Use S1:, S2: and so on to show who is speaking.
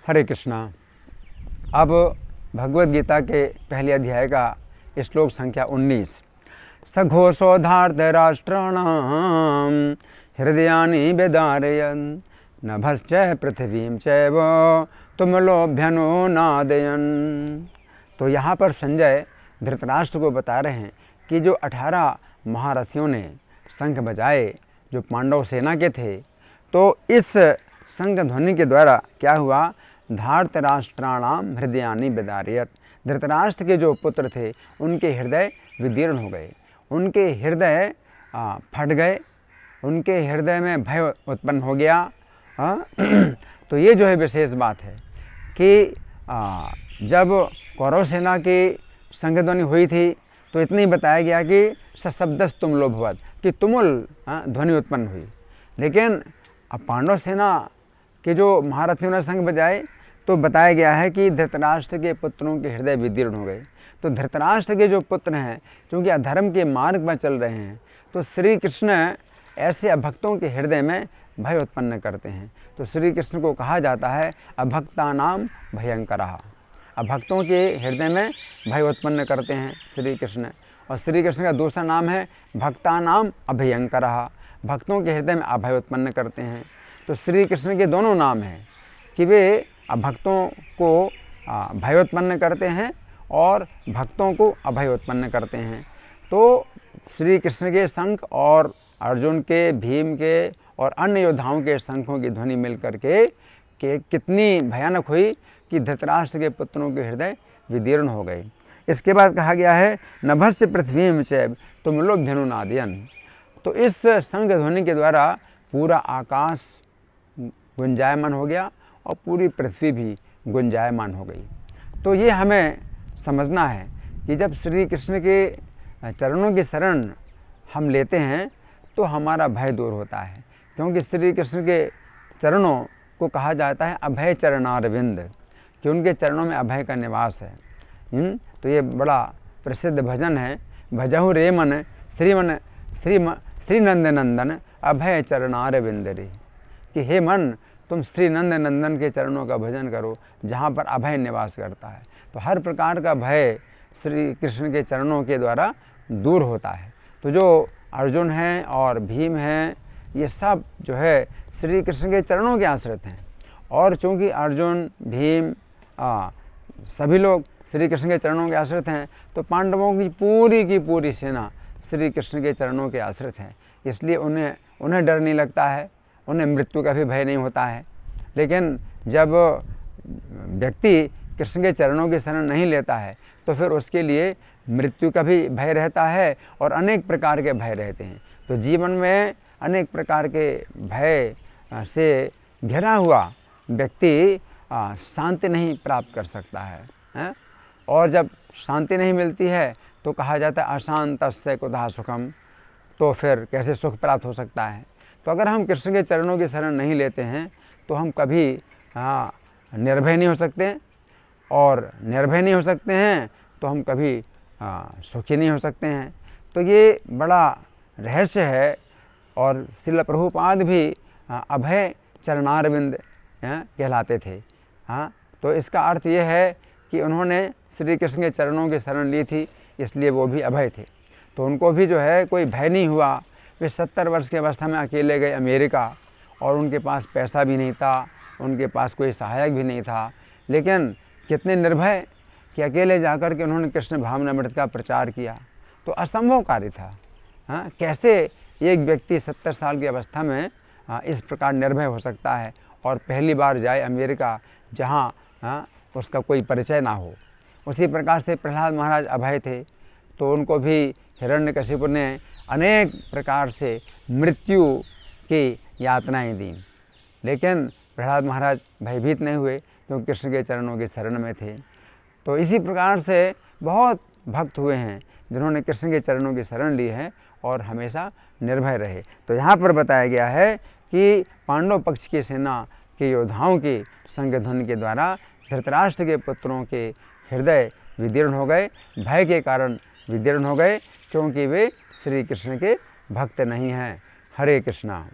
S1: हरे कृष्णा। अब भगवद गीता के पहले अध्याय का श्लोक संख्या 19। सघोषोधार्थ राष्ट्राणाम हृदयानि व्यदारयन् नभश्च पृथ्वीं चैव तुमलोभ्यनुनादयन्। तो यहाँ पर संजय धृतराष्ट्र को बता रहे हैं कि जो 18 महारथियों ने शंख बजाए, जो पांडव सेना के थे, तो इस शंख ध्वनि के द्वारा क्या हुआ, धार्तराष्ट्राणाम हृदयानि व्यदारयत्। धृतराष्ट्र के जो पुत्र थे उनके हृदय विदीर्ण हो गए, उनके हृदय फट गए, उनके हृदय में भय उत्पन्न हो गया। तो ये जो है विशेष बात है कि जब कौरव सेना की शंख ध्वनि हुई थी तो इतनी बताया गया कि सशब्दस तुमुलो भवत्, कि तुमुल ध्वनि उत्पन्न हुई। लेकिन अब पांडव सेना के जो महारथियों ने शंख बजाए तो बताया गया है कि धृतराष्ट्र के पुत्रों के हृदय विदीर्ण हो गए। तो धृतराष्ट्र के जो पुत्र हैं, चूँकि अधर्म के मार्ग पर चल रहे हैं, तो श्री कृष्ण ऐसे अभक्तों के हृदय में भय उत्पन्न करते हैं। तो श्री कृष्ण को कहा जाता है अभक्तानाम भयंकरः। अभक्तों के हृदय में भय उत्पन्न करते हैं श्री कृष्ण। और श्री कृष्ण का दूसरा नाम है भक्तानाम अभयंकरः, भक्तों के हृदय में अभय उत्पन्न करते हैं। तो श्री कृष्ण के दोनों नाम हैं कि वे भक्तों को भय उत्पन्न करते हैं और भक्तों को अभय उत्पन्न करते हैं। तो श्री कृष्ण के शंख और अर्जुन के, भीम के और अन्य योद्धाओं के शंखों की ध्वनि मिल करके कितनी भयानक हुई कि धृतराष्ट्र के पुत्रों के हृदय विदीर्ण हो गए। इसके बाद कहा गया है नभस्य पृथ्वीं चैव तुमुलोभ्यनुनादयन्। तो इस शंख ध्वनि के द्वारा पूरा आकाश गुंजायमान हो गया और पूरी पृथ्वी भी गुंजायमान हो गई। तो ये हमें समझना है कि जब श्री कृष्ण के चरणों की शरण हम लेते हैं तो हमारा भय दूर होता है, क्योंकि श्री कृष्ण के चरणों को कहा जाता है अभय चरणारविंद, कि उनके चरणों में अभय का निवास है। तो ये बड़ा प्रसिद्ध भजन है, भजहु रे मन श्री नंद नंदन अभय चरणारविंद रे, कि हे मन तुम श्री नंद नंदन के चरणों का भजन करो जहाँ पर अभय निवास करता है। तो हर प्रकार का भय श्री कृष्ण के चरणों के द्वारा दूर होता है। तो जो अर्जुन हैं और भीम हैं, ये सब जो है श्री कृष्ण के चरणों के आश्रित हैं। और चूँकि अर्जुन, भीम सभी लोग श्री कृष्ण के चरणों के आश्रित हैं, तो पांडवों की पूरी सेना श्री कृष्ण के चरणों के आश्रित हैं। इसलिए उन्हें डर नहीं लगता है, उन्हें मृत्यु का भी भय नहीं होता है। लेकिन जब व्यक्ति कृष्ण के चरणों की शरण नहीं लेता है तो फिर उसके लिए मृत्यु का भी भय रहता है और अनेक प्रकार के भय रहते हैं। तो जीवन में अनेक प्रकार के भय से घिरा हुआ व्यक्ति शांति नहीं प्राप्त कर सकता है। और जब शांति नहीं मिलती है तो कहा जाता है अशांतस्य कुतः सुखम, तो फिर कैसे सुख प्राप्त हो सकता है। तो अगर हम कृष्ण के चरणों की शरण नहीं लेते हैं तो हम कभी निर्भय नहीं हो सकते, और निर्भय नहीं हो सकते हैं तो हम कभी सुखी नहीं हो सकते हैं। तो ये बड़ा रहस्य है। और श्रील प्रभुपाद भी अभय चरणारविंद कहलाते थे। तो इसका अर्थ ये है कि उन्होंने श्री कृष्ण के चरणों की शरण ली थी, इसलिए वो भी अभय थे। तो उनको भी जो है कोई भय नहीं हुआ। वे 70 वर्ष की अवस्था में अकेले गए अमेरिका, और उनके पास पैसा भी नहीं था, उनके पास कोई सहायक भी नहीं था, लेकिन कितने निर्भय कि अकेले जाकर के उन्होंने कृष्ण भावनामृत का प्रचार किया। तो असंभव कार्य था। कैसे एक व्यक्ति 70 साल की अवस्था में इस प्रकार निर्भय हो सकता है और पहली बार जाए अमेरिका, जहाँ उसका कोई परिचय ना हो। उसी प्रकार से प्रहलाद महाराज अभय थे, तो उनको भी हिरण्यकशिपु ने अनेक प्रकार से मृत्यु की यातनाएं दी, लेकिन प्रहलाद महाराज भयभीत नहीं हुए क्योंकि कृष्ण के चरणों की शरण में थे। तो इसी प्रकार से बहुत भक्त हुए हैं जिन्होंने कृष्ण के चरणों की शरण ली है और हमेशा निर्भय रहे। तो यहाँ पर बताया गया है कि पांडव पक्ष की सेना के योद्धाओं की शंख ध्वनि के द्वारा धृतराष्ट्र के पुत्रों के हृदय विदीर्ण हो गए, भय के कारण विदीर्ण हो गए, क्योंकि वे श्री कृष्ण के भक्त नहीं हैं। हरे कृष्णा।